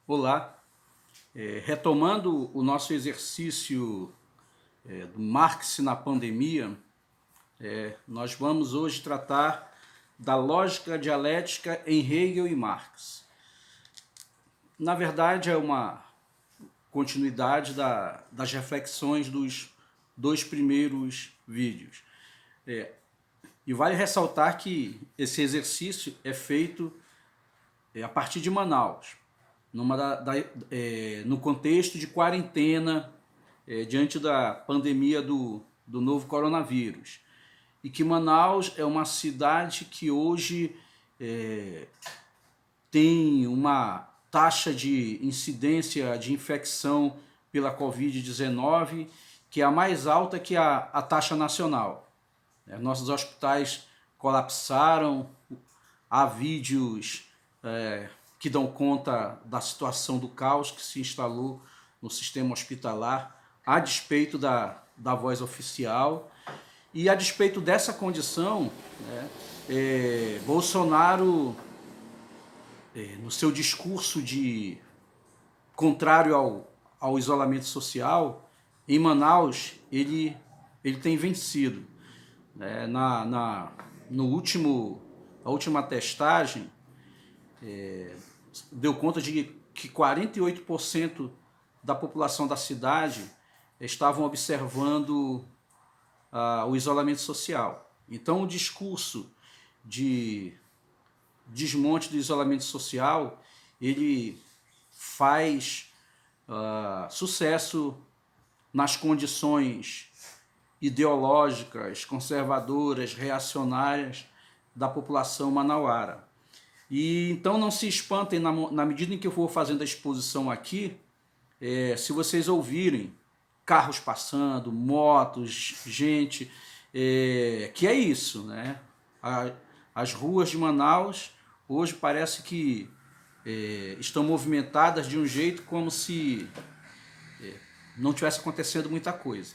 Olá, retomando o nosso exercício do Marx na pandemia, nós vamos hoje tratar da lógica dialética em Hegel e Marx. Na verdade, é uma continuidade das reflexões dos dois primeiros vídeos. E vale ressaltar que esse exercício é feito a partir de Manaus, no contexto de quarentena, diante da pandemia do novo coronavírus. E que Manaus é uma cidade que hoje tem uma taxa de incidência de infecção pela Covid-19 que é a mais alta que a taxa nacional. Nossos hospitais colapsaram, há vídeos que dão conta da situação do caos que se instalou no sistema hospitalar, a despeito da voz oficial. E a despeito dessa condição, Bolsonaro, no seu discurso contrário ao isolamento social, em Manaus, ele tem vencido. Na última testagem, deu conta de que 48% da população da cidade estavam observando o isolamento social. Então, o discurso de desmonte do isolamento social, ele faz sucesso nas condições ideológicas, conservadoras, reacionárias da população manauara. E então não se espantem na medida em que eu vou fazendo a exposição aqui, se vocês ouvirem carros passando, motos, gente, que é isso, né? As ruas de Manaus hoje parece que estão movimentadas de um jeito como se não tivesse acontecendo muita coisa.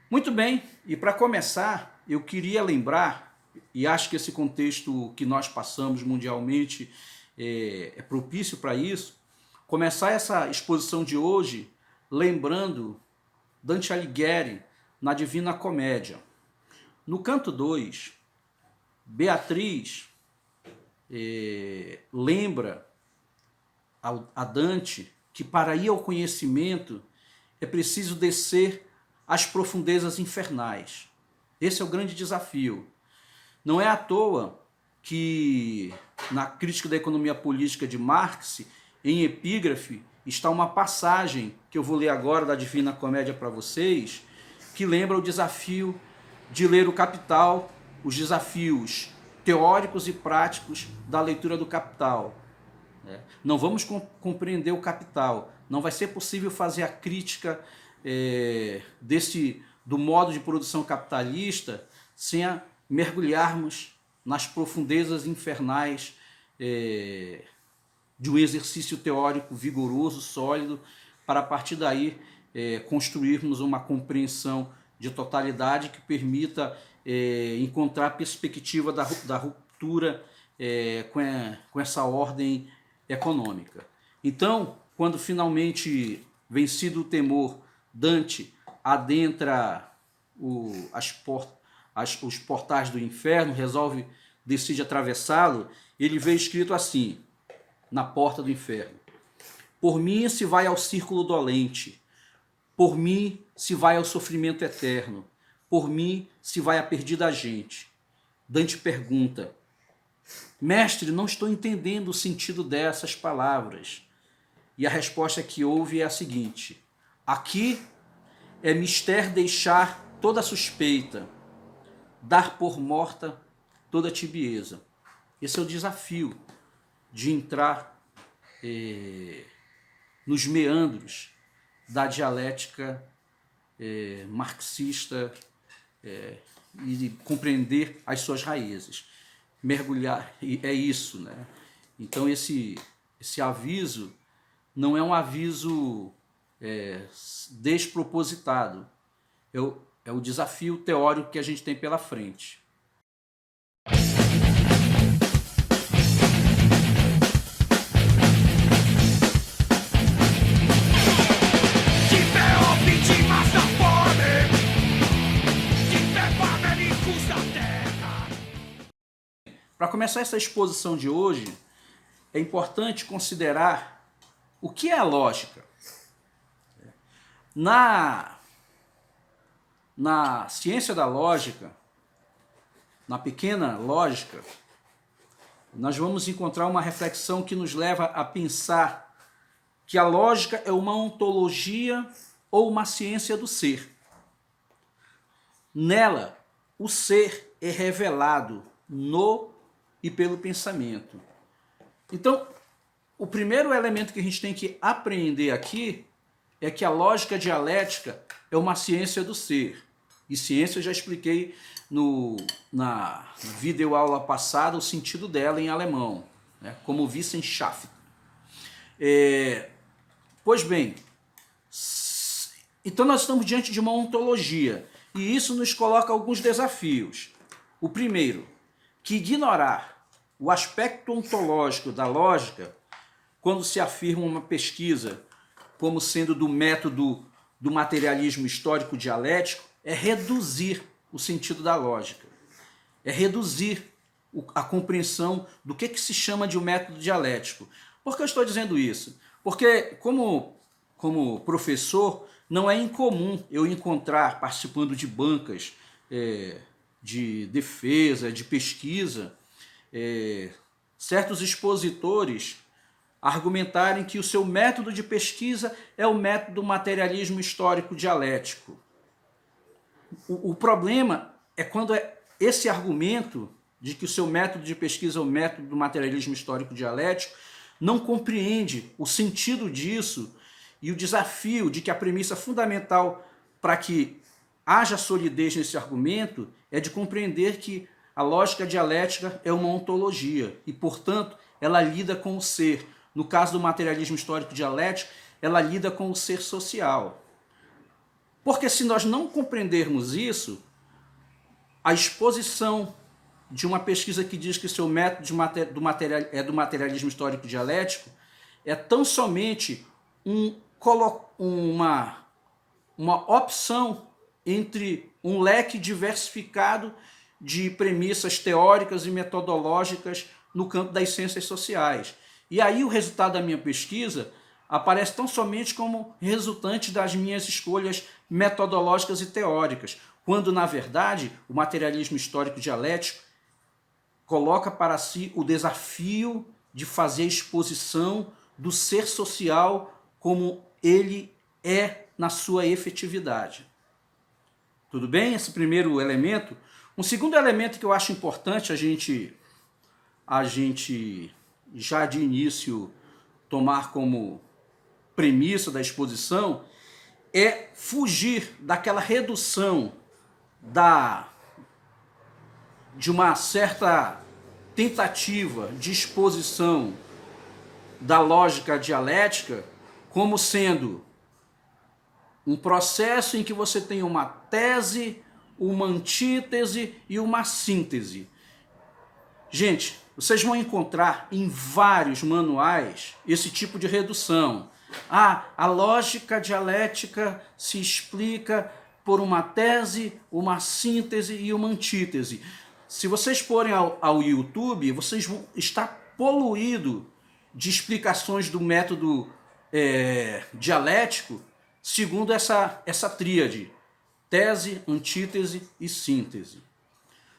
Muito bem, e para começar, eu queria lembrar, e acho que esse contexto que nós passamos mundialmente é propício para isso, começar essa exposição de hoje lembrando Dante Alighieri na Divina Comédia. No canto 2, Beatriz lembra a Dante que para ir ao conhecimento é preciso descer às profundezas infernais. Esse é o grande desafio. Não é à toa que na Crítica da Economia Política de Marx, em epígrafe, está uma passagem que eu vou ler agora da Divina Comédia para vocês, que lembra o desafio de ler o Capital, os desafios teóricos e práticos da leitura do Capital. Não vamos compreender o Capital, não vai ser possível fazer a crítica do modo de produção capitalista sem mergulharmos nas profundezas infernais de um exercício teórico vigoroso, sólido, para a partir daí construirmos uma compreensão de totalidade que permita encontrar a perspectiva da ruptura com essa ordem econômica. Então, quando finalmente, vencido o temor, Dante adentra os portais do inferno, decide atravessá-lo, ele vê escrito assim, na porta do inferno: por mim se vai ao círculo dolente, por mim se vai ao sofrimento eterno, por mim se vai a perdida gente. Dante pergunta: mestre, não estou entendendo o sentido dessas palavras. E a resposta que houve é a seguinte: aqui é mister deixar toda suspeita, dar por morta toda tibieza. Esse é o desafio de entrar nos meandros da dialética marxista e compreender as suas raízes. Mergulhar, é isso, né? Então esse aviso não é um aviso despropositado, é o desafio teórico que a gente tem pela frente. começar essa exposição de hoje, é importante considerar o que é a lógica. Na ciência da lógica, na pequena lógica, nós vamos encontrar uma reflexão que nos leva a pensar que a lógica é uma ontologia ou uma ciência do ser. Nela, o ser é revelado no e pelo pensamento. Então, o primeiro elemento que a gente tem que aprender aqui é que a lógica dialética é uma ciência do ser. E ciência eu já expliquei na videoaula passada o sentido dela em alemão, né, como Wissenschaft. Pois bem, então nós estamos diante de uma ontologia e isso nos coloca alguns desafios. O primeiro, que ignorar o aspecto ontológico da lógica quando se afirma uma pesquisa como sendo do método do materialismo histórico dialético é reduzir o sentido da lógica, é reduzir a compreensão do que se chama de um método dialético. Por que eu estou dizendo isso? Porque, como professor, não é incomum eu encontrar, participando de bancas de defesa, de pesquisa, certos expositores argumentarem que o seu método de pesquisa é o método do materialismo histórico dialético. O problema é quando esse argumento de que o seu método de pesquisa é o método do materialismo histórico dialético não compreende o sentido disso e o desafio de que a premissa fundamental para que haja solidez nesse argumento é de compreender que a lógica dialética é uma ontologia e, portanto, ela lida com o ser. No caso do materialismo histórico dialético, ela lida com o ser social. Porque se nós não compreendermos isso, a exposição de uma pesquisa que diz que seu método é do materialismo histórico dialético é tão somente uma opção entre um leque diversificado de premissas teóricas e metodológicas no campo das ciências sociais. E aí o resultado da minha pesquisa aparece tão somente como resultante das minhas escolhas metodológicas e teóricas, quando, na verdade, o materialismo histórico dialético coloca para si o desafio de fazer exposição do ser social como ele é na sua efetividade. Tudo bem? Esse primeiro elemento. Um segundo elemento que eu acho importante a gente já de início tomar como premissa da exposição é fugir daquela redução de uma certa tentativa de exposição da lógica dialética como sendo um processo em que você tem uma tese, uma antítese e uma síntese. Gente, vocês vão encontrar em vários manuais esse tipo de redução. A lógica dialética se explica por uma tese, uma síntese e uma antítese. Se vocês forem ao YouTube, vocês vão estar poluídos de explicações do método dialético segundo essa tríade, tese, antítese e síntese.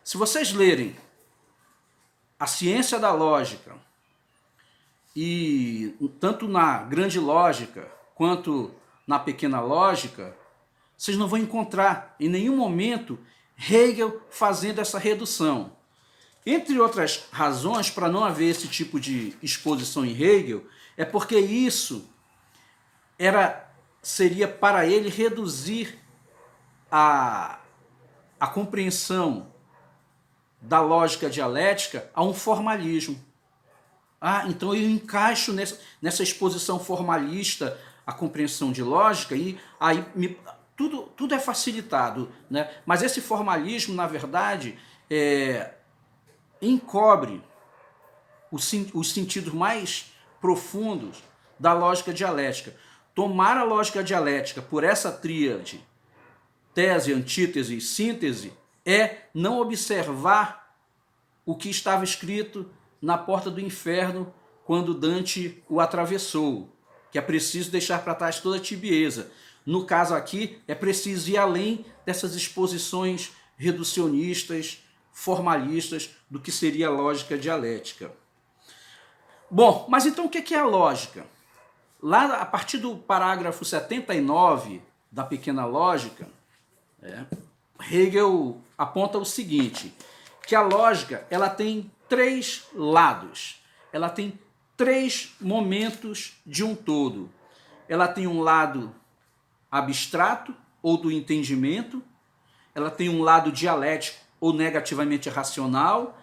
Se vocês lerem a ciência da lógica, e tanto na grande lógica quanto na pequena lógica, vocês não vão encontrar em nenhum momento Hegel fazendo essa redução. Entre outras razões para não haver esse tipo de exposição em Hegel, é porque isso seria para ele reduzir a compreensão da lógica dialética a um formalismo. Então eu encaixo nessa exposição formalista a compreensão de lógica e aí tudo é facilitado, né? Mas esse formalismo, na verdade, encobre os sentidos mais profundos da lógica dialética. Tomar a lógica dialética por essa tríade, tese, antítese e síntese, é não observar o que estava escrito na porta do inferno quando Dante o atravessou, que é preciso deixar para trás toda a tibieza. No caso aqui, é preciso ir além dessas exposições reducionistas, formalistas, do que seria a lógica dialética. Bom, mas então o que é a lógica? Lá, a partir do parágrafo 79 da Pequena Lógica, Hegel aponta o seguinte, que a lógica ela tem três lados, ela tem três momentos de um todo. Ela tem um lado abstrato, ou do entendimento, ela tem um lado dialético, ou negativamente racional,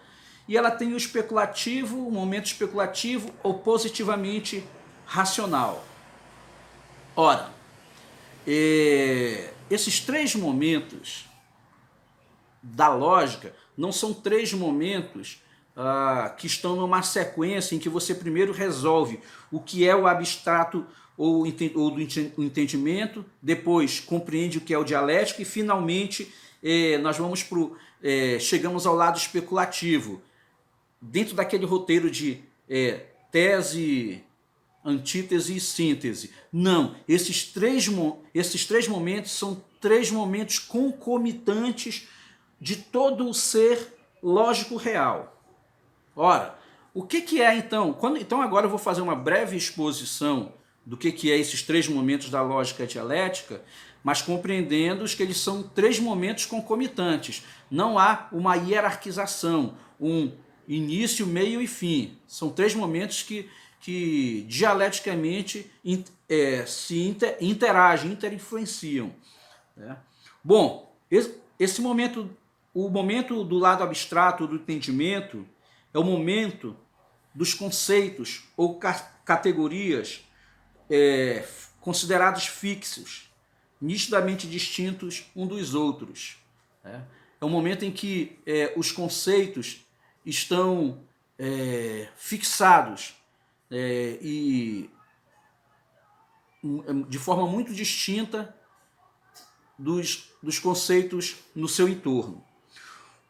e ela tem o especulativo, o momento especulativo, ou positivamente racional. Ora, esses três momentos da lógica não são três momentos que estão numa sequência em que você primeiro resolve o que é o abstrato ou do entendimento, depois compreende o que é o dialético e finalmente nós vamos chegamos ao lado especulativo, dentro daquele roteiro de tese, antítese e síntese. Não, esses três momentos são três momentos concomitantes de todo o ser lógico real. Ora, o que é então? Então agora eu vou fazer uma breve exposição do que é esses três momentos da lógica dialética, mas compreendendo que eles são três momentos concomitantes. Não há uma hierarquização, um início, meio e fim. São três momentos que dialeticamente se interagem, interinfluenciam. Né? Bom, esse momento, o momento do lado abstrato, do entendimento, é o momento dos conceitos ou categorias considerados fixos, nitidamente distintos um dos outros. É o momento em que os conceitos estão fixados e de forma muito distinta dos conceitos no seu entorno.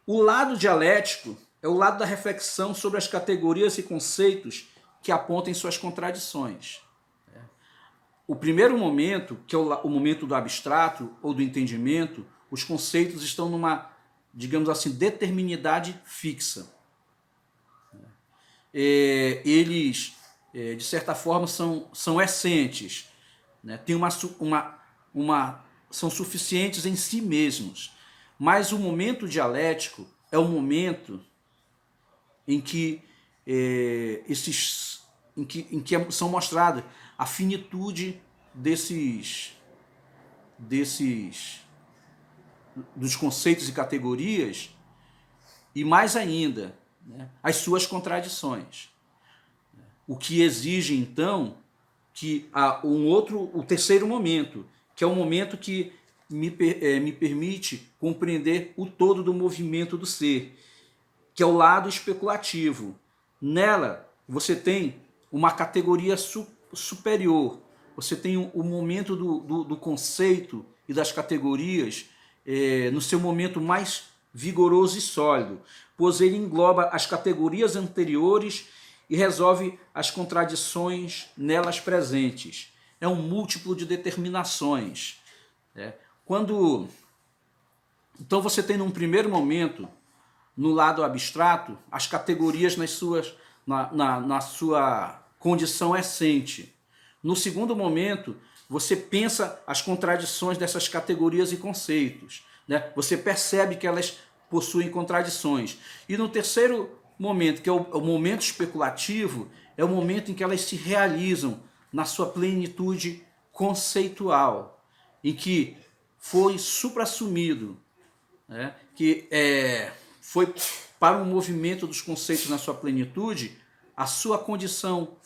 O lado dialético é o lado da reflexão sobre as categorias e conceitos que apontam suas contradições. O primeiro momento, que é o momento do abstrato ou do entendimento, os conceitos estão numa, digamos assim, determinidade fixa. Eles, de certa forma, são essentes, né? São suficientes em si mesmos. Mas o momento dialético é o momento em que são mostradas a finitude dos conceitos e categorias e, mais ainda, né, as suas contradições. O que exige, então, que o terceiro momento, que é o momento que me permite compreender o todo do movimento do ser, que é o lado especulativo. Nela, você tem uma categoria superior, você tem o momento do conceito e das categorias no seu momento mais vigoroso e sólido, pois ele engloba as categorias anteriores e resolve as contradições nelas presentes. É um múltiplo de determinações. Então você tem num primeiro momento, no lado abstrato, as categorias na sua condição essente. No segundo momento, você pensa as contradições dessas categorias e conceitos. Né? Você percebe que elas possuem contradições. E no terceiro momento, que é o momento especulativo, é o momento em que elas se realizam na sua plenitude conceitual, em que foi suprassumido, né? Que foi para o movimento dos conceitos na sua plenitude, a sua condição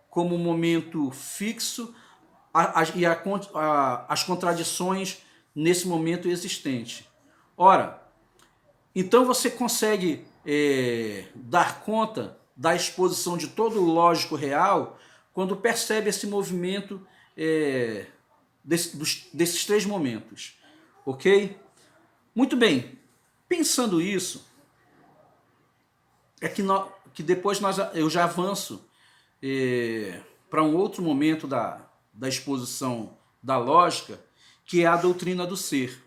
como momento fixo e as contradições nesse momento existente. Ora, então você consegue dar conta da exposição de todo o lógico real quando percebe esse movimento desses três momentos. Ok? Muito bem. Pensando isso, que depois eu já avanço para um outro momento da exposição da lógica, que é a doutrina do ser,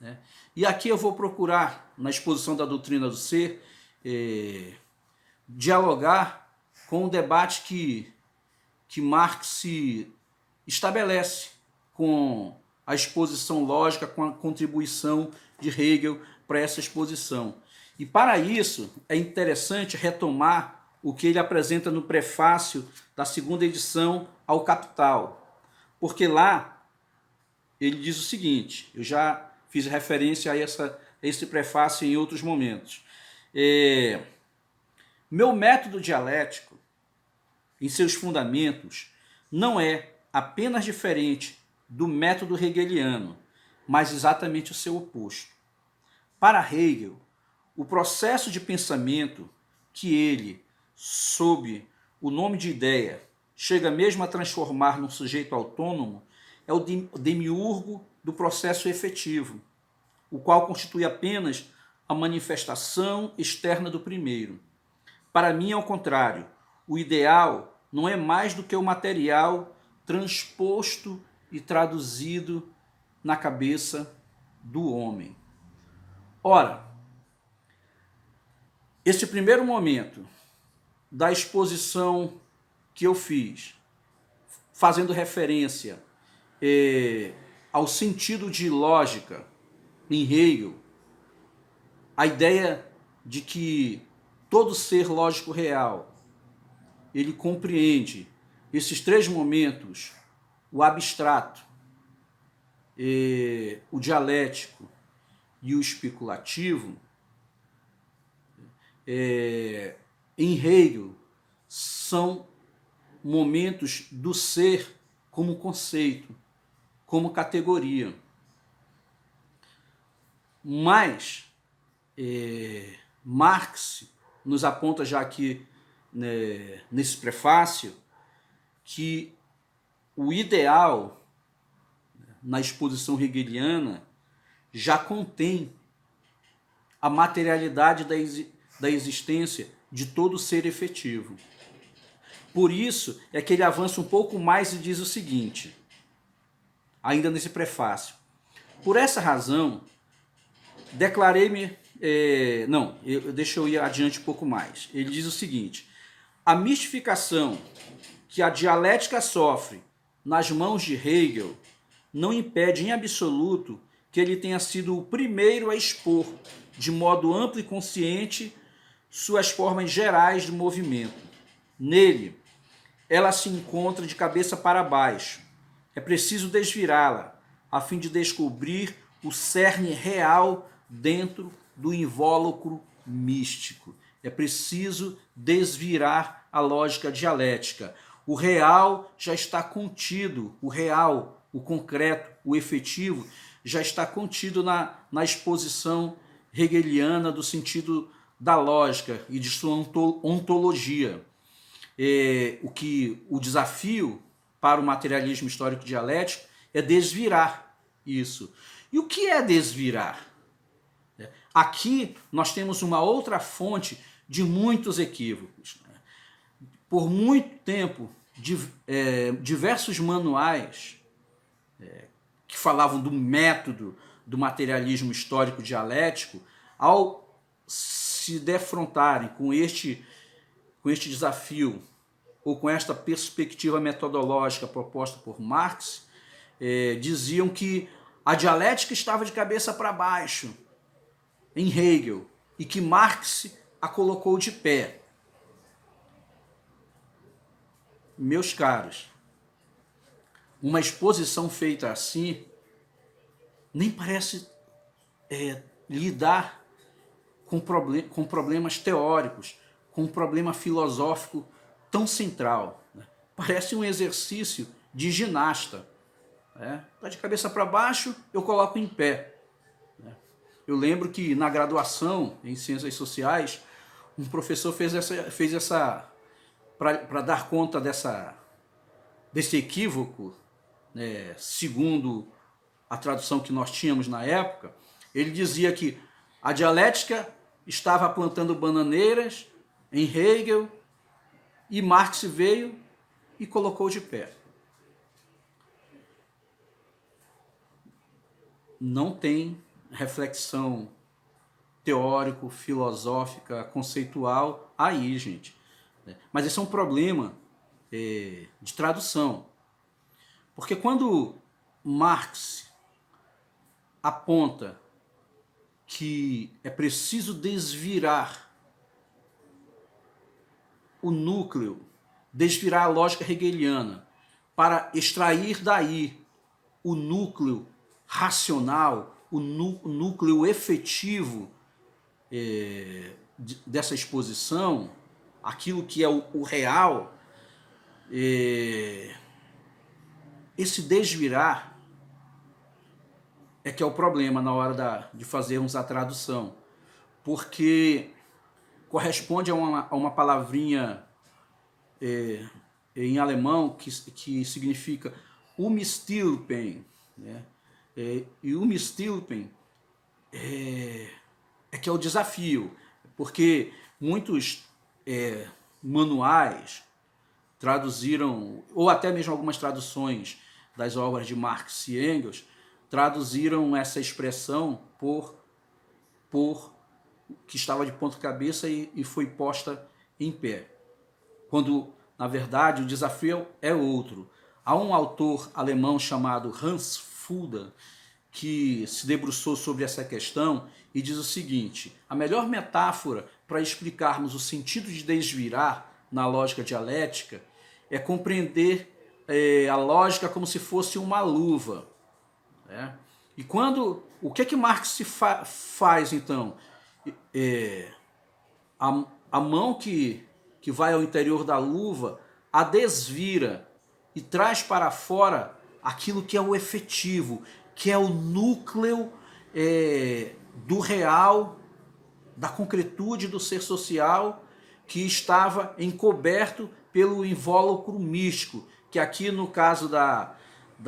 né? E aqui eu vou procurar, na exposição da doutrina do ser, dialogar com o debate que Marx estabelece com a exposição lógica, com a contribuição de Hegel para essa exposição. E para isso é interessante retomar o que ele apresenta no prefácio da segunda edição ao Capital, porque lá ele diz o seguinte, eu já fiz referência a esse prefácio em outros momentos. Meu método dialético, em seus fundamentos, não é apenas diferente do método hegeliano, mas exatamente o seu oposto. Para Hegel, o processo de pensamento que ele, sob o nome de ideia, chega mesmo a transformar num sujeito autônomo, é o demiurgo do processo efetivo, o qual constitui apenas a manifestação externa do primeiro. Para mim, ao contrário, o ideal não é mais do que o material transposto e traduzido na cabeça do homem. Ora, esse primeiro momento da exposição que eu fiz, fazendo referência ao sentido de lógica em Hegel, a ideia de que todo ser lógico real, ele compreende esses três momentos, o abstrato, o dialético e o especulativo, em Hegel, são momentos do ser como conceito, como categoria. Mas Marx nos aponta já aqui, né, nesse prefácio, que o ideal na exposição hegeliana já contém a materialidade da existência de todo ser efetivo. Por isso é que ele avança um pouco mais e diz o seguinte, ainda nesse prefácio: por essa razão, declarei-me... deixa eu ir adiante um pouco mais. Ele diz o seguinte: a mistificação que a dialética sofre nas mãos de Hegel não impede em absoluto que ele tenha sido o primeiro a expor, de modo amplo e consciente, suas formas gerais de movimento. Nele, ela se encontra de cabeça para baixo. É preciso desvirá-la, a fim de descobrir o cerne real dentro do invólucro místico. É preciso desvirar a lógica dialética. O real já está contido, o real, o concreto, o efetivo, já está contido na exposição hegeliana do sentido da lógica e de sua ontologia. O desafio para o materialismo histórico dialético é desvirar isso. E o que é desvirar? Aqui nós temos uma outra fonte de muitos equívocos. Por muito tempo, diversos manuais que falavam do método do materialismo histórico dialético, ao se defrontarem com este desafio ou com esta perspectiva metodológica proposta por Marx, diziam que a dialética estava de cabeça para baixo em Hegel e que Marx a colocou de pé. Meus caros, uma exposição feita assim nem parece lidar com problemas teóricos, com um problema filosófico tão central. Parece um exercício de ginasta. Está de cabeça para baixo, eu coloco em pé. Eu lembro que na graduação em Ciências Sociais, um professor fez essa para dar conta desse equívoco, segundo a tradução que nós tínhamos na época, ele dizia que a dialética estava plantando bananeiras em Hegel, e Marx veio e colocou de pé. Não tem reflexão teórico, filosófica, conceitual aí, gente. Mas esse é um problema de tradução. Porque quando Marx aponta que é preciso desvirar o núcleo, desvirar a lógica hegeliana, para extrair daí o núcleo racional, o núcleo efetivo dessa exposição, aquilo que é o real, esse desvirar é que é o problema na hora de fazermos a tradução, porque corresponde a uma palavrinha em alemão que significa umstülpen, né? E umstülpen é que é o desafio, porque muitos manuais traduziram, ou até mesmo algumas traduções das obras de Marx e Engels, traduziram essa expressão por que estava de ponta cabeça e foi posta em pé. Quando, na verdade, o desafio é outro. Há um autor alemão chamado Hans Fulda que se debruçou sobre essa questão e diz o seguinte: a melhor metáfora para explicarmos o sentido de desvirar na lógica dialética é compreender a lógica como se fosse uma luva. Né? E o que Marx faz então? A mão que vai ao interior da luva a desvira e traz para fora aquilo que é o efetivo, que é o núcleo do real, da concretude do ser social, que estava encoberto pelo invólucro místico, que aqui no caso da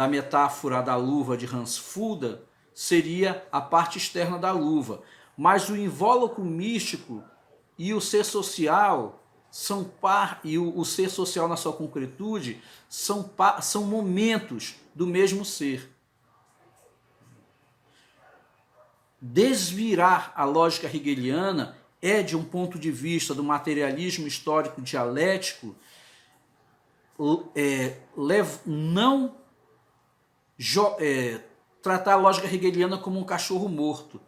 metáfora da luva de Hans Fulda, seria a parte externa da luva. Mas o invólucro místico e o ser social e o ser social na sua concretude são momentos do mesmo ser. Desvirar a lógica hegeliana de um ponto de vista do materialismo histórico dialético, não tratar a lógica hegeliana como um cachorro morto,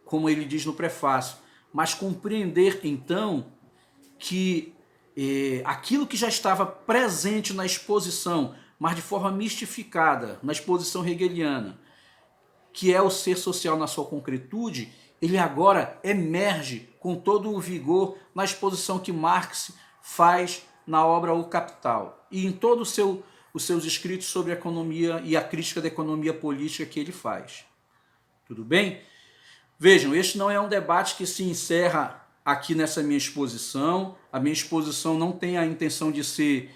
como ele diz no prefácio, mas compreender então que aquilo que já estava presente na exposição, mas de forma mistificada, na exposição hegeliana, que é o ser social na sua concretude, ele agora emerge com todo o vigor na exposição que Marx faz na obra O Capital e em todos os seus escritos sobre economia e a crítica da economia política que ele faz. Tudo bem? Vejam, este não é um debate que se encerra aqui nessa minha exposição. A minha exposição não tem a intenção de ser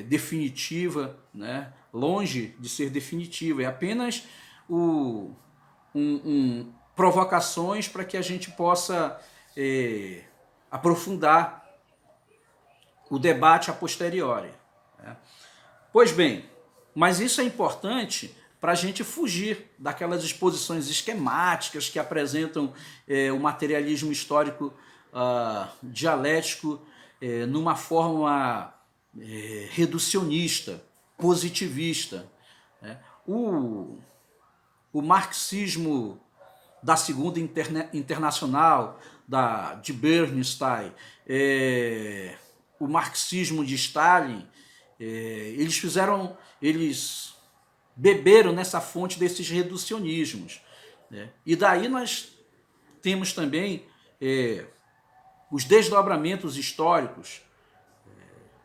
definitiva, né? Longe de ser definitiva, é apenas provocações para que a gente possa aprofundar o debate a posteriori. Né? Pois bem, mas isso é importante para a gente fugir daquelas exposições esquemáticas que apresentam o materialismo histórico dialético numa forma reducionista, positivista. Né? O marxismo da Segunda Internacional, de Bernstein, o marxismo de Stalin, eles beberam nessa fonte desses reducionismos. Né? E daí nós temos também os desdobramentos históricos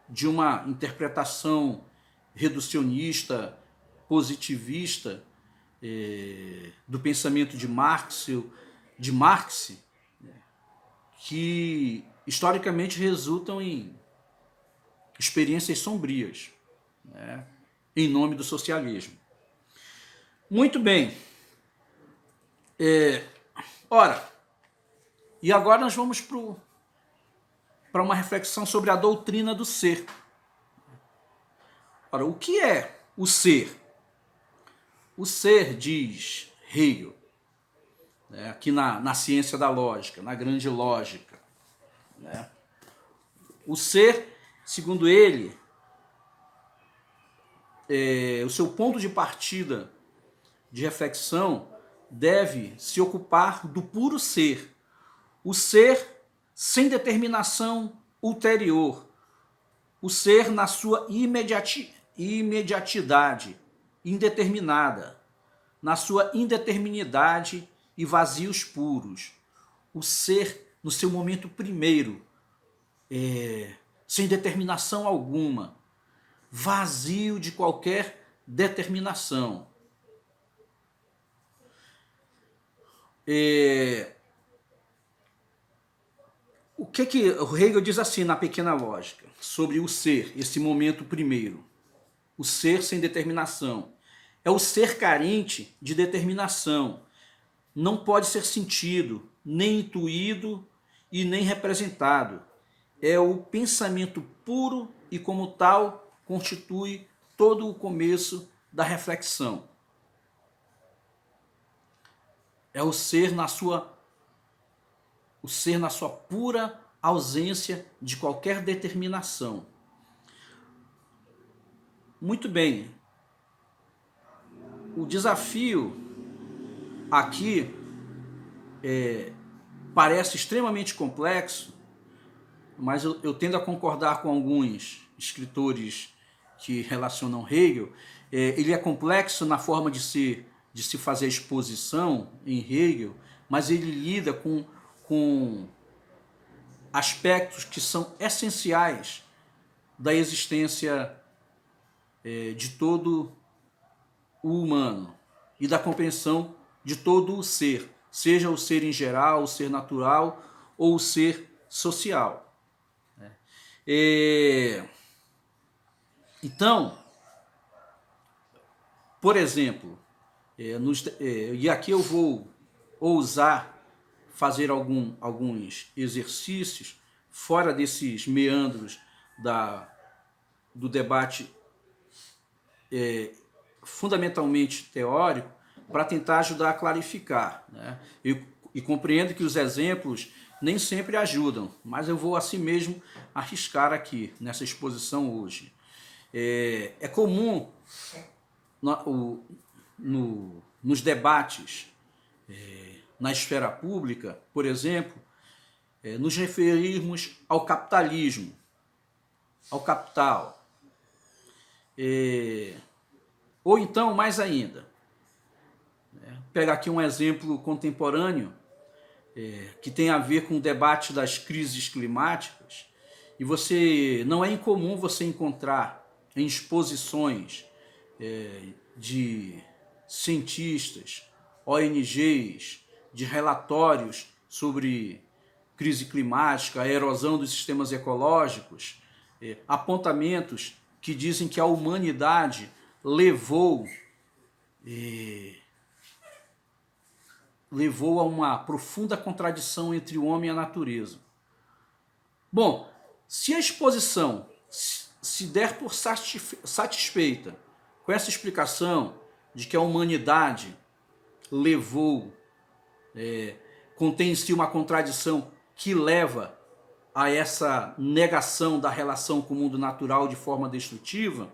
de uma interpretação reducionista, positivista, do pensamento de Marx, que historicamente resultam em experiências sombrias, né, em nome do socialismo. Muito bem. Ora, e agora nós vamos para para uma reflexão sobre a doutrina do ser. Ora, o que é o ser? O ser, diz Hegel, né, aqui na ciência da lógica, na grande lógica, né? O ser, segundo ele, o seu ponto de partida de reflexão deve se ocupar do puro ser. O ser sem determinação ulterior. O ser na sua imediatidade, indeterminada. Na sua indeterminidade e vazios puros. O ser no seu momento primeiro, sem determinação alguma, vazio de qualquer determinação. O que o Hegel diz assim na Pequena Lógica sobre o ser, esse momento primeiro? O ser sem determinação. É o ser carente de determinação. Não pode ser sentido, nem intuído e nem representado. É o pensamento puro e, como tal, constitui todo o começo da reflexão. É o ser na sua pura ausência de qualquer determinação. Muito bem. O desafio aqui parece extremamente complexo, mas eu tendo a concordar com alguns escritores que relacionam Hegel. Ele é complexo na forma de se fazer exposição em Hegel, mas ele lida com aspectos que são essenciais da existência de todo o humano e da compreensão de todo o ser, seja o ser em geral, o ser natural ou o ser social. Então, por exemplo, e aqui eu vou ousar fazer alguns exercícios fora desses meandros do debate fundamentalmente teórico, para tentar ajudar a clarificar, né? E compreendo que os exemplos nem sempre ajudam, mas eu vou assim mesmo arriscar aqui nessa exposição hoje. É comum nos debates na esfera pública, por exemplo, nos referirmos ao capitalismo, ao capital. Ou então, mais ainda, pegar aqui um exemplo contemporâneo que tem a ver com o debate das crises climáticas, e não é incomum você encontrar em exposições de cientistas, ONGs, de relatórios sobre crise climática, a erosão dos sistemas ecológicos, apontamentos que dizem que a humanidade levou a uma profunda contradição entre o homem e a natureza. Bom, se a exposição se der por satisfeita com essa explicação de que a humanidade contém em si uma contradição que leva a essa negação da relação com o mundo natural de forma destrutiva,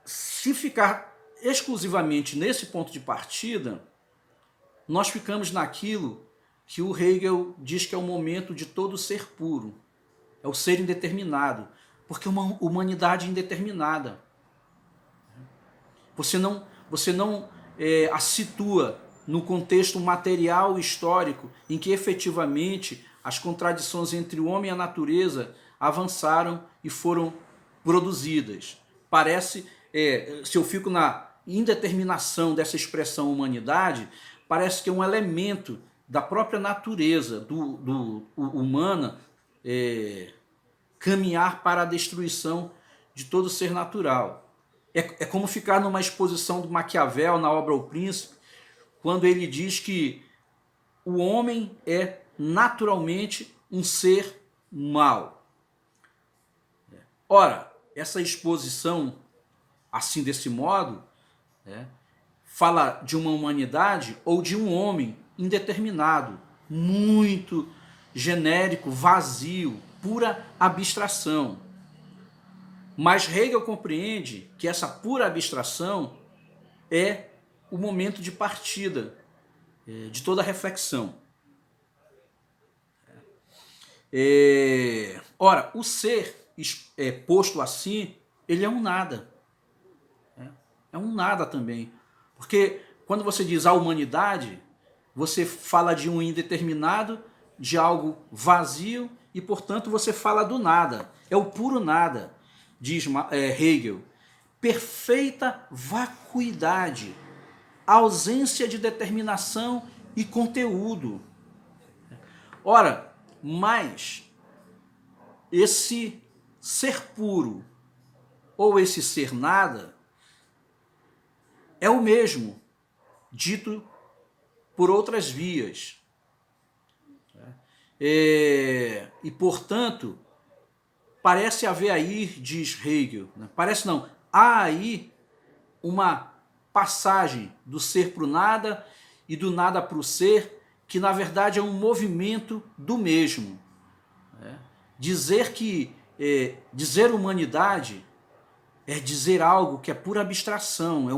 se ficar exclusivamente nesse ponto de partida, nós ficamos naquilo que o Hegel diz que é o momento de todo ser puro, é o ser indeterminado, porque uma humanidade indeterminada. Você não a situa no contexto material e histórico em que efetivamente as contradições entre o homem e a natureza avançaram e foram produzidas. Parece, se eu fico na indeterminação dessa expressão humanidade, parece que é um elemento da própria natureza humana caminhar para a destruição de todo ser natural. É como ficar numa exposição do Maquiavel na obra O Príncipe, quando ele diz que o homem é naturalmente um ser mau. Ora, essa exposição, assim desse modo, fala de uma humanidade ou de um homem indeterminado, muito genérico, vazio, pura abstração. Mas Hegel compreende que essa pura abstração é o momento de partida de toda reflexão. Ora, o ser posto assim, ele é um nada. É um nada também. Porque quando você diz a humanidade, você fala de um indeterminado, de algo vazio, e portanto você fala do nada. É o puro nada, diz Hegel. Perfeita vacuidade, ausência de determinação e conteúdo. Ora, mas esse ser puro ou esse ser nada é o mesmo dito por outras vias. E portanto, parece haver aí, diz Hegel, parece não, há aí uma passagem do ser para o nada e do nada para o ser, que na verdade é um movimento do mesmo. Dizer humanidade é dizer algo que é pura abstração, é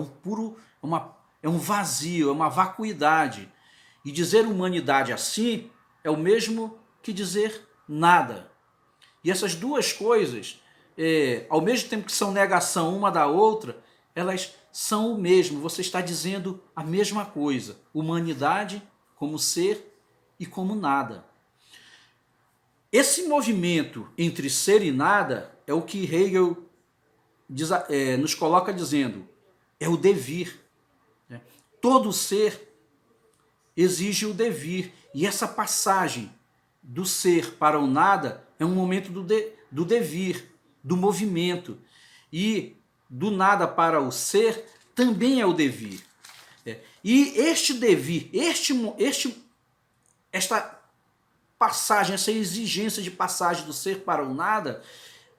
um vazio, é uma vacuidade. E dizer humanidade assim é o mesmo que dizer nada. E essas duas coisas, ao mesmo tempo que são negação uma da outra, elas são o mesmo. Você está dizendo a mesma coisa. Humanidade como ser e como nada. Esse movimento entre ser e nada é o que Hegel nos coloca dizendo, é o devir. Todo ser exige o devir. E essa passagem do ser para o nada é um momento do devir, do movimento. E do nada para o ser também é o devir. E este devir, esta passagem, essa exigência de passagem do ser para o nada,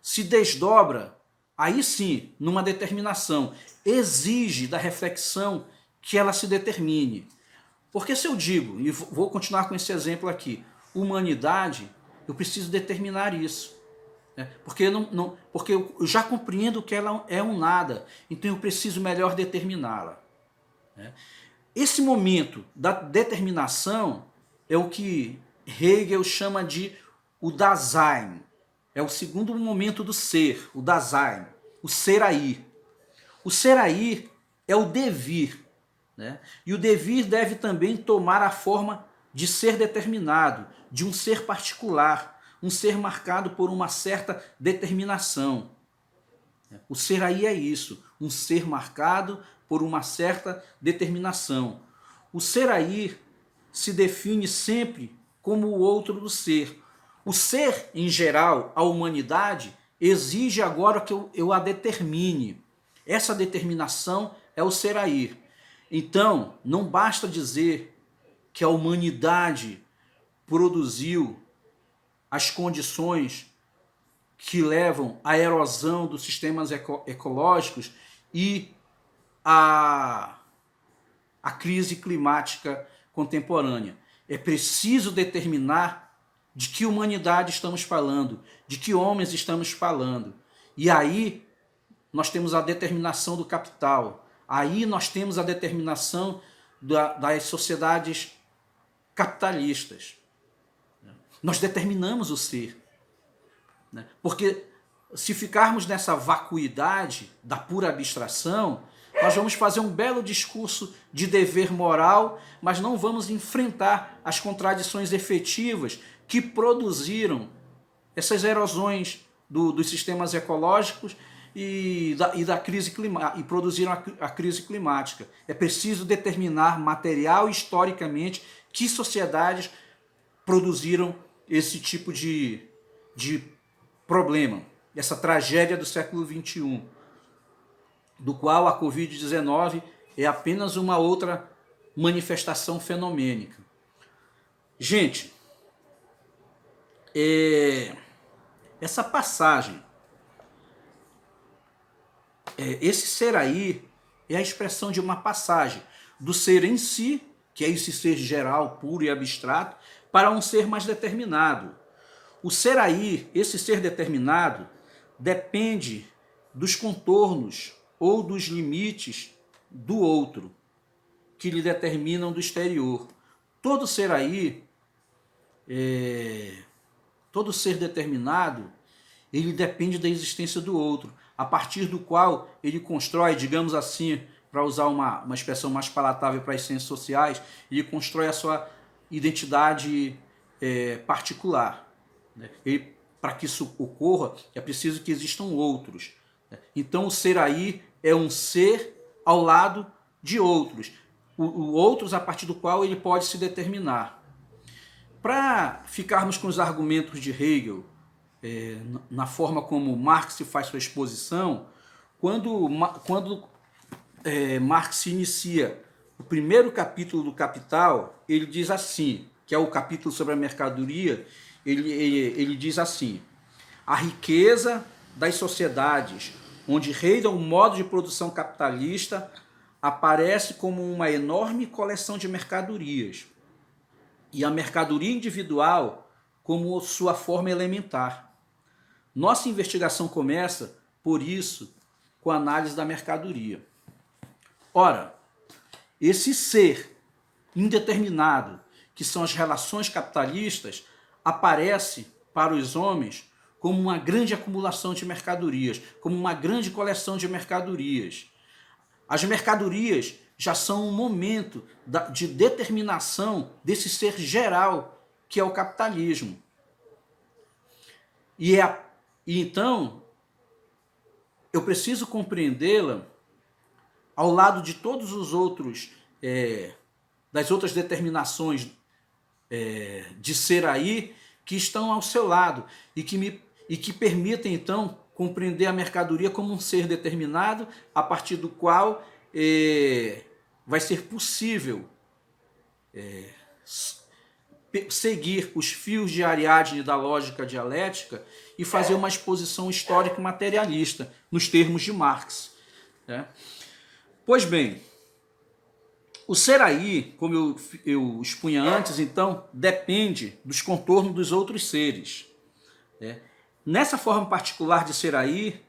se desdobra, aí sim, numa determinação. Exige da reflexão que ela se determine. Porque se eu digo, e vou continuar com esse exemplo aqui, humanidade, eu preciso determinar isso. Porque eu já compreendo que ela é um nada, então eu preciso melhor determiná-la. Esse momento da determinação é o que Hegel chama de o Dasein. É o segundo momento do ser, o Dasein, o ser aí. O ser aí é o devir. E o devir deve também tomar a forma de ser determinado, de um ser particular, um ser marcado por uma certa determinação. O ser aí é isso, um ser marcado por uma certa determinação. O ser aí se define sempre como o outro do ser. O ser, em geral, a humanidade, exige agora que eu a determine. Essa determinação é o ser aí. Então, não basta dizer que a humanidade produziu as condições que levam à erosão dos sistemas ecológicos e à crise climática contemporânea. É preciso determinar de que humanidade estamos falando, de que homens estamos falando. E aí nós temos a determinação do capital. Aí nós temos a determinação das sociedades capitalistas. Nós determinamos o ser. Porque se ficarmos nessa vacuidade da pura abstração, nós vamos fazer um belo discurso de dever moral, mas não vamos enfrentar as contradições efetivas que produziram essas erosões dos sistemas ecológicos e produziram a crise climática. É preciso determinar material e historicamente que sociedades produziram esse tipo de problema, essa tragédia do século XXI, do qual a Covid-19 é apenas uma outra manifestação fenomênica. Gente, essa passagem, esse ser aí é a expressão de uma passagem do ser em si, que é esse ser geral, puro e abstrato, para um ser mais determinado. O ser aí, esse ser determinado, depende dos contornos ou dos limites do outro, que lhe determinam do exterior. Todo ser aí, todo ser determinado, ele depende da existência do outro, a partir do qual ele constrói, digamos assim, para usar uma expressão mais palatável para as ciências sociais, ele constrói a sua identidade particular. Né? Para que isso ocorra, é preciso que existam outros. Né? Então o ser aí é um ser ao lado de outros. O outros a partir do qual ele pode se determinar. Para ficarmos com os argumentos de Hegel, na forma como Marx faz sua exposição, quando Marx inicia o primeiro capítulo do Capital, ele diz assim, que é o capítulo sobre a mercadoria, ele diz assim: a riqueza das sociedades onde reina o modo de produção capitalista aparece como uma enorme coleção de mercadorias, e a mercadoria individual como sua forma elementar. Nossa investigação começa, por isso, com a análise da mercadoria. Ora, esse ser indeterminado, que são as relações capitalistas, aparece para os homens como uma grande acumulação de mercadorias, como uma grande coleção de mercadorias. As mercadorias já são um momento de determinação desse ser geral que é o capitalismo. E então, eu preciso compreendê-la ao lado de todos os outros, das outras determinações de ser aí, que estão ao seu lado e que permitem, então, compreender a mercadoria como um ser determinado, a partir do qual vai ser possível seguir os fios de Ariadne da lógica dialética e fazer uma exposição histórica materialista, nos termos de Marx. Né? Pois bem, o ser aí, como eu expunha antes, então, depende dos contornos dos outros seres. Né? Nessa forma particular de ser aí,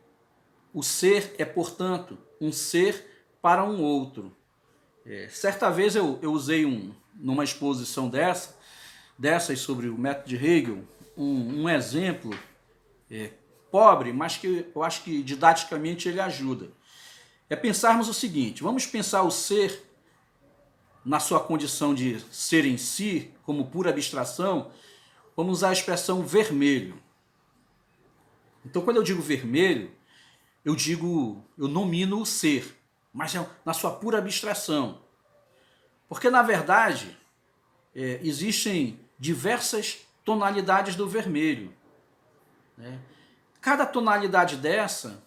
o ser é, portanto, um ser para um outro. Certa vez eu usei numa exposição dessas sobre o método de Hegel, um exemplo pobre, mas que eu acho que didaticamente ele ajuda. É pensarmos o seguinte: vamos pensar o ser na sua condição de ser em si, como pura abstração. Vamos usar a expressão vermelho. Então, quando eu digo vermelho, eu nomino o ser, mas na sua pura abstração. Porque, na verdade, existem diversas tonalidades do vermelho. Né? Cada tonalidade dessa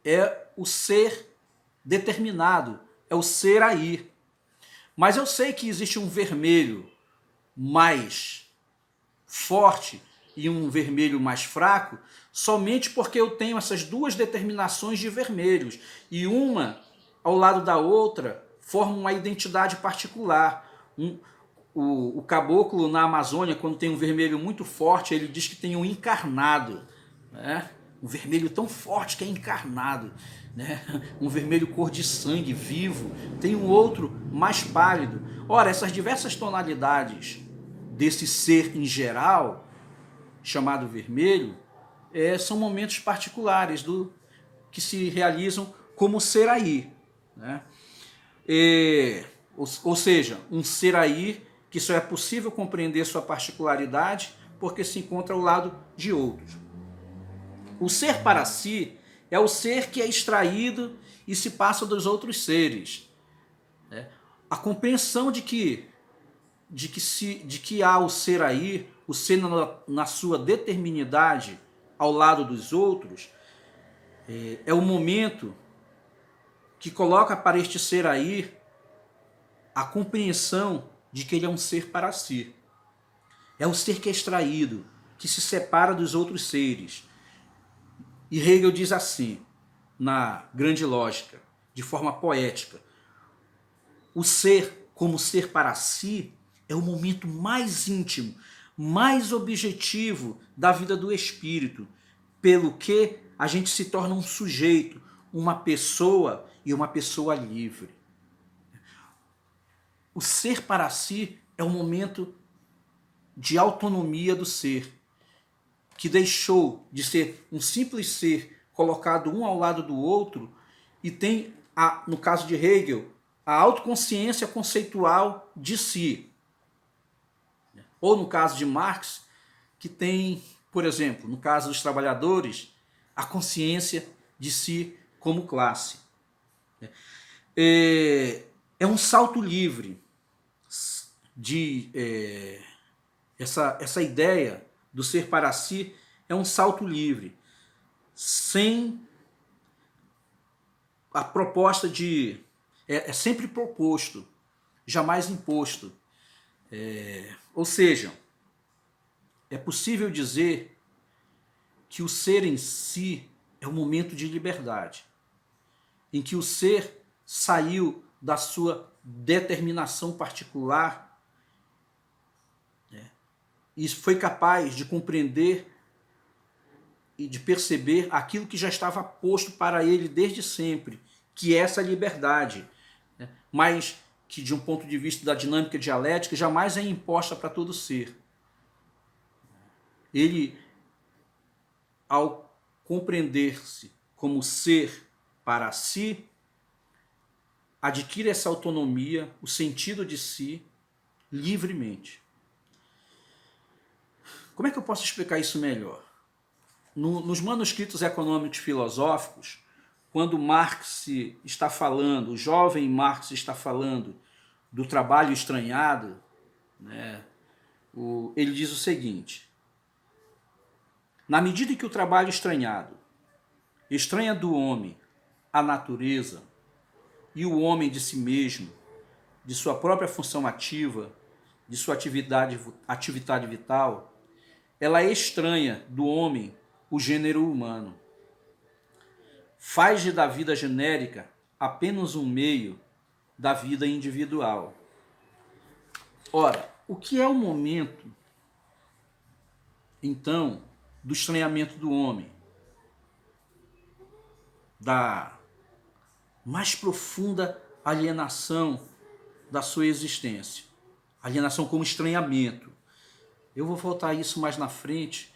é o ser determinado, é o ser aí. Mas eu sei que existe um vermelho mais forte e um vermelho mais fraco, somente porque eu tenho essas duas determinações de vermelhos, e uma ao lado da outra forma uma identidade particular. O caboclo na Amazônia, quando tem um vermelho muito forte, ele diz que tem um encarnado, né? Um vermelho tão forte que é encarnado, né? Um vermelho cor de sangue, vivo. Tem um outro mais pálido. Ora, essas diversas tonalidades desse ser em geral, chamado vermelho, são momentos particulares que se realizam como ser aí. Né? Ou seja, um ser aí que só é possível compreender sua particularidade porque se encontra ao lado de outros. O ser para si é o ser que é extraído e se passa dos outros seres. A compreensão de que há o ser aí, o ser na sua determinidade ao lado dos outros, é o momento que coloca para este ser aí a compreensão de que ele é um ser para si. É o ser que é extraído. que se separa dos outros seres. E Hegel diz assim, na Grande Lógica, de forma poética: o ser como ser para si é o momento mais íntimo, mais objetivo da vida do espírito, pelo que a gente se torna um sujeito, uma pessoa e uma pessoa livre. O ser para si é o momento de autonomia do ser, que deixou de ser um simples ser colocado um ao lado do outro e tem, no caso de Hegel, a autoconsciência conceitual de si. Ou no caso de Marx, que tem, por exemplo, no caso dos trabalhadores, a consciência de si como classe. É um salto livre de essa ideia do ser para si, é um salto livre, sem a proposta de... É sempre proposto, jamais imposto. Ou seja, é possível dizer que o ser em si é um momento de liberdade, em que o ser saiu da sua determinação particular e foi capaz de compreender e de perceber aquilo que já estava posto para ele desde sempre, que é essa liberdade, mas que, de um ponto de vista da dinâmica dialética, jamais é imposta para todo ser. Ele, ao compreender-se como ser para si, adquire essa autonomia, o sentido de si, livremente. Como é que eu posso explicar isso melhor? Nos manuscritos econômicos filosóficos, quando Marx está falando, o jovem Marx está falando do trabalho estranhado, né, ele diz o seguinte: na medida em que o trabalho estranhado estranha do homem a natureza e o homem de si mesmo, de sua própria função ativa, de sua atividade vital, ela é estranha do homem o gênero humano. Faz da vida genérica apenas um meio da vida individual. Ora, o que é o momento, então, do estranhamento do homem? Da mais profunda alienação da sua existência. Alienação como estranhamento. Eu vou voltar a isso mais na frente,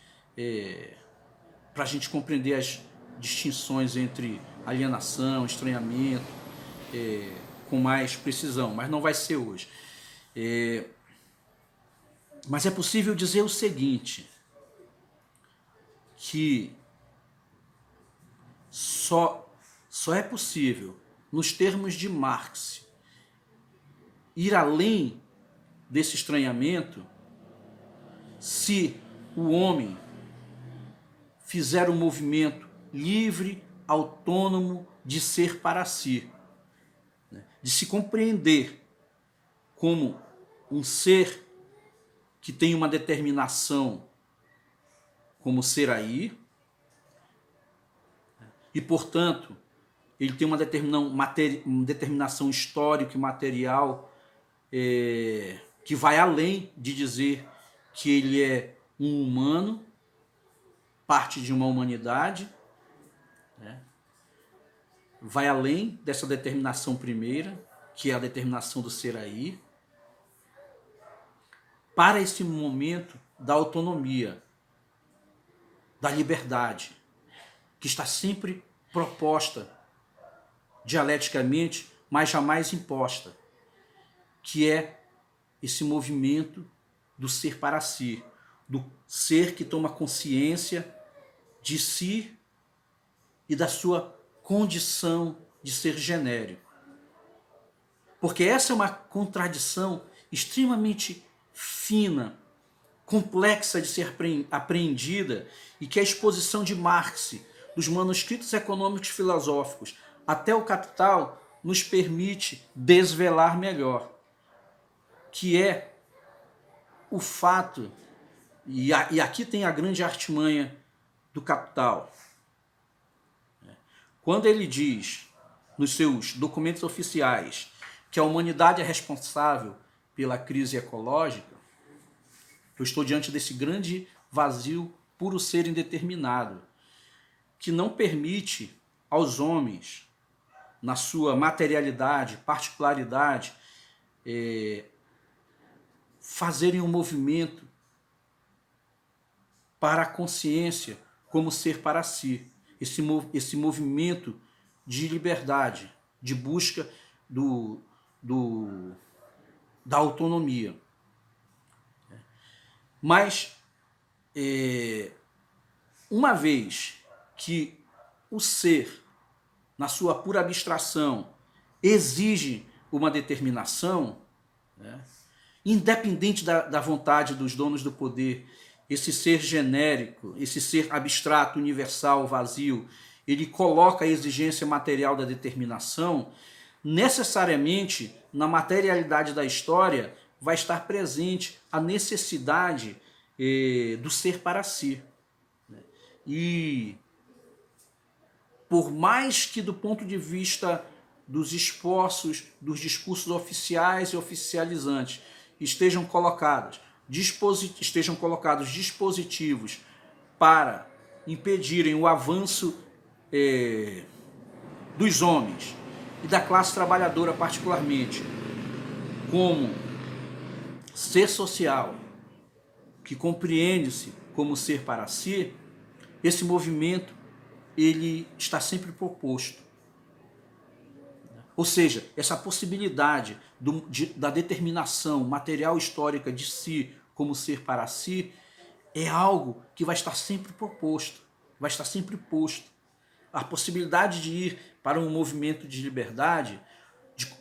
para a gente compreender as distinções entre alienação, estranhamento, com mais precisão, mas não vai ser hoje. Mas é possível dizer o seguinte, que só é possível, nos termos de Marx, ir além desse estranhamento se o homem fizer um movimento livre, autônomo de ser para si, de se compreender como um ser que tem uma determinação como ser aí, e, portanto, ele tem uma determinação histórica e material que vai além de dizer que ele é um humano, parte de uma humanidade, né? Vai além dessa determinação primeira, que é a determinação do ser aí, para esse momento da autonomia, da liberdade, que está sempre proposta dialeticamente, mas jamais imposta, que é esse movimento do ser para si, do ser que toma consciência de si e da sua condição de ser genérico. Porque essa é uma contradição extremamente fina, complexa de ser apreendida, e que a exposição de Marx, dos manuscritos econômicos filosóficos até o Capital, nos permite desvelar melhor, que é o fato E aqui tem a grande artimanha do Capital. Quando ele diz, nos seus documentos oficiais, que a humanidade é responsável pela crise ecológica, eu estou diante desse grande vazio puro ser indeterminado, que não permite aos homens, na sua materialidade, particularidade, fazerem um movimento para a consciência como ser para si. Esse movimento de liberdade, de busca da autonomia. Mas, uma vez que o ser, na sua pura abstração, exige uma determinação, né, independente da vontade dos donos do poder, esse ser genérico, esse ser abstrato, universal, vazio, ele coloca a exigência material da determinação, necessariamente, na materialidade da história, vai estar presente a necessidade do ser para si. E, por mais que do ponto de vista dos esforços, dos discursos oficiais e oficializantes, estejam colocados dispositivos para impedirem o avanço dos homens e da classe trabalhadora particularmente, como ser social, que compreende-se como ser para si, esse movimento ele está sempre proposto. Ou seja, essa possibilidade da determinação material histórica de si como ser para si é algo que vai estar sempre proposto, vai estar sempre posto. A possibilidade de ir para um movimento de liberdade,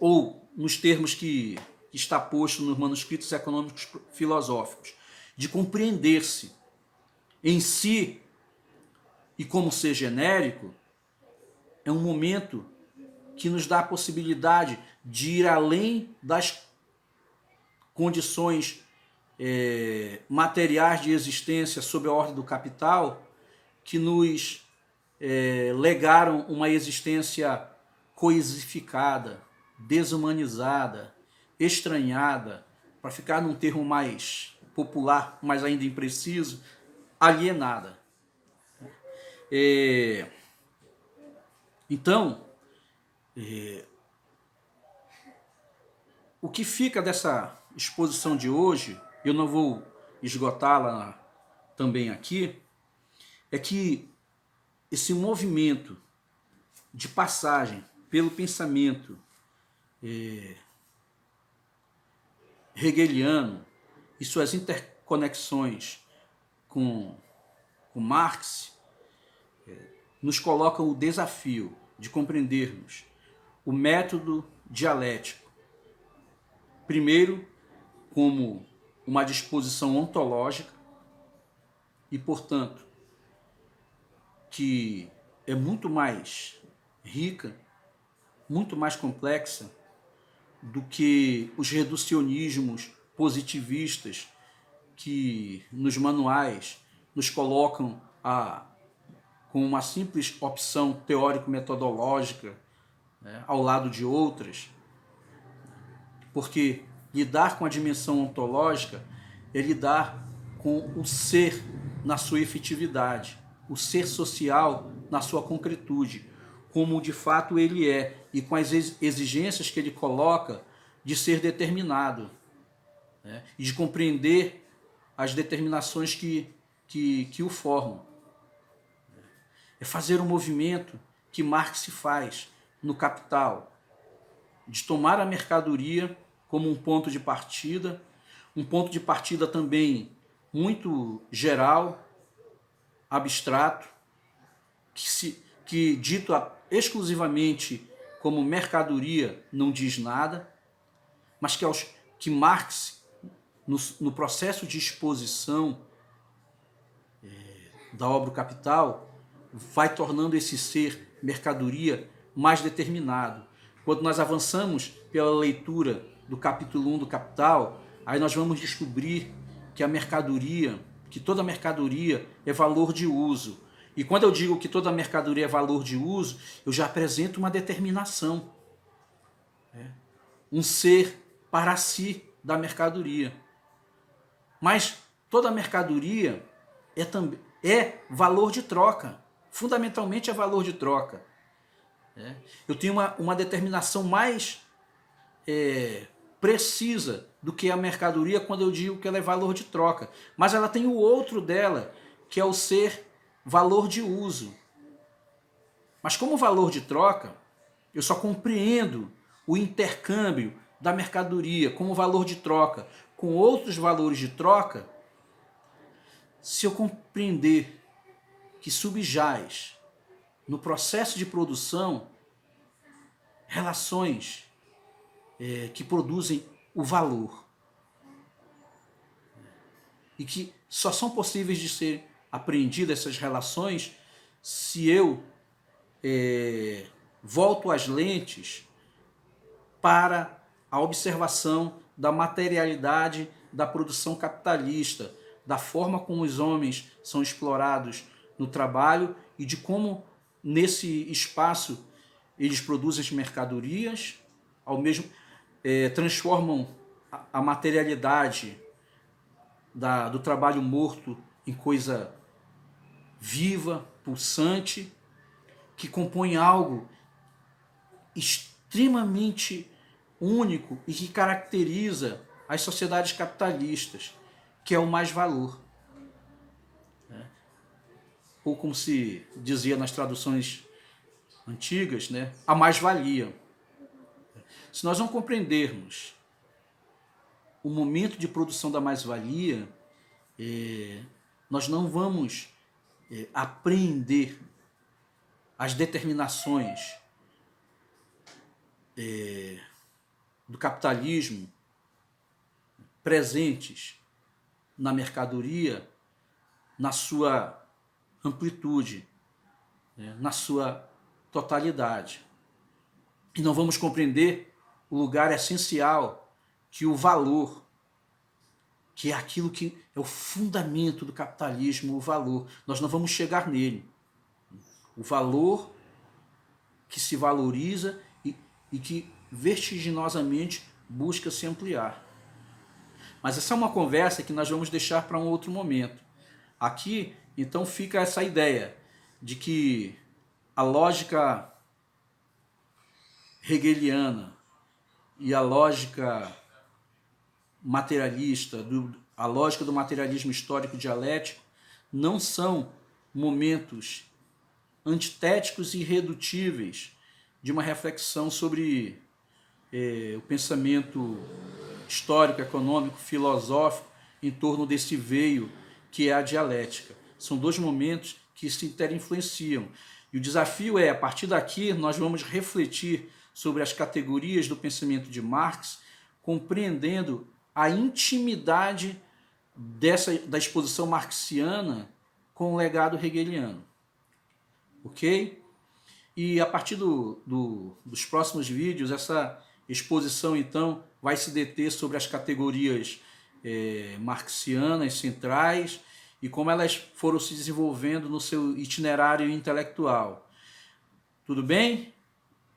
ou nos termos que está posto nos manuscritos econômicos filosóficos, de compreender-se em si e como ser genérico, é um momento que nos dá a possibilidade de ir além das condições materiais de existência sob a ordem do capital, que nos legaram uma existência coisificada, desumanizada, estranhada, para ficar num termo mais popular, mas ainda impreciso, alienada. Então, o que fica dessa exposição de hoje, eu não vou esgotá-la também aqui, é que esse movimento de passagem pelo pensamento hegeliano e suas interconexões com Marx nos colocam o desafio de compreendermos o método dialético, primeiro como uma disposição ontológica e, portanto, que é muito mais rica, muito mais complexa do que os reducionismos positivistas que nos manuais nos colocam com uma simples opção teórico-metodológica, né, ao lado de outras, porque lidar com a dimensão ontológica é lidar com o ser na sua efetividade, o ser social na sua concretude, como de fato ele é, e com as exigências que ele coloca de ser determinado, né, e de compreender as determinações que o formam. É fazer um movimento que Marx faz no Capital, de tomar a mercadoria como um ponto de partida também muito geral, abstrato, que dito exclusivamente como mercadoria não diz nada, mas que Marx, no processo de exposição da obra Capital, vai tornando esse ser mercadoria mais determinado. Quando nós avançamos pela leitura do capítulo 1 do Capital, aí nós vamos descobrir que a mercadoria que toda mercadoria é valor de uso. E quando eu digo que toda mercadoria é valor de uso, eu já apresento uma determinação. Um ser para si da mercadoria. Mas toda mercadoria é valor de troca. Fundamentalmente é valor de troca. Eu tenho uma determinação mais precisa do que a mercadoria quando eu digo que ela é valor de troca. Mas ela tem o outro dela, que é o ser valor de uso. Mas como valor de troca, eu só compreendo o intercâmbio da mercadoria como valor de troca com outros valores de troca se eu compreender que subjaz no processo de produção relações que produzem o valor e que só são possíveis de ser apreendidas essas relações se eu volto as lentes para a observação da materialidade da produção capitalista, da forma como os homens são explorados no trabalho e de como nesse espaço eles produzem as mercadorias, ao mesmo transformam a materialidade do trabalho morto em coisa viva, pulsante, que compõe algo extremamente único e que caracteriza as sociedades capitalistas, que é o mais-valor. Ou como se dizia nas traduções antigas, a mais-valia. Se nós não compreendermos o momento de produção da mais-valia, nós não vamos apreender as determinações do capitalismo presentes na mercadoria, na sua amplitude, na sua totalidade. E não vamos compreender o lugar essencial que o valor, que é aquilo que é o fundamento do capitalismo, o valor, nós não vamos chegar nele. O valor que se valoriza e que vertiginosamente busca se ampliar. Mas essa é uma conversa que nós vamos deixar para um outro momento. Aqui, então, fica essa ideia de que a lógica hegeliana e a lógica materialista, a lógica do materialismo histórico dialético, não são momentos antitéticos e irredutíveis de uma reflexão sobre o pensamento histórico, econômico, filosófico em torno desse veio que é a dialética. São dois momentos que se interinfluenciam. E o desafio é, a partir daqui, nós vamos refletir sobre as categorias do pensamento de Marx, compreendendo a intimidade da exposição marxiana com o legado hegeliano. Ok? E a partir dos próximos vídeos, essa exposição, então, vai se deter sobre as categorias marxianas centrais e como elas foram se desenvolvendo no seu itinerário intelectual. Tudo bem?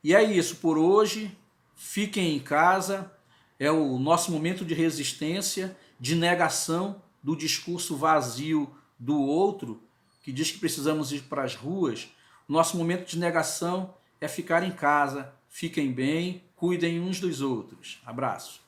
E é isso por hoje. Fiquem em casa. É o nosso momento de resistência, de negação do discurso vazio do outro, que diz que precisamos ir para as ruas. Nosso momento de negação é ficar em casa. Fiquem bem, cuidem uns dos outros. Abraço.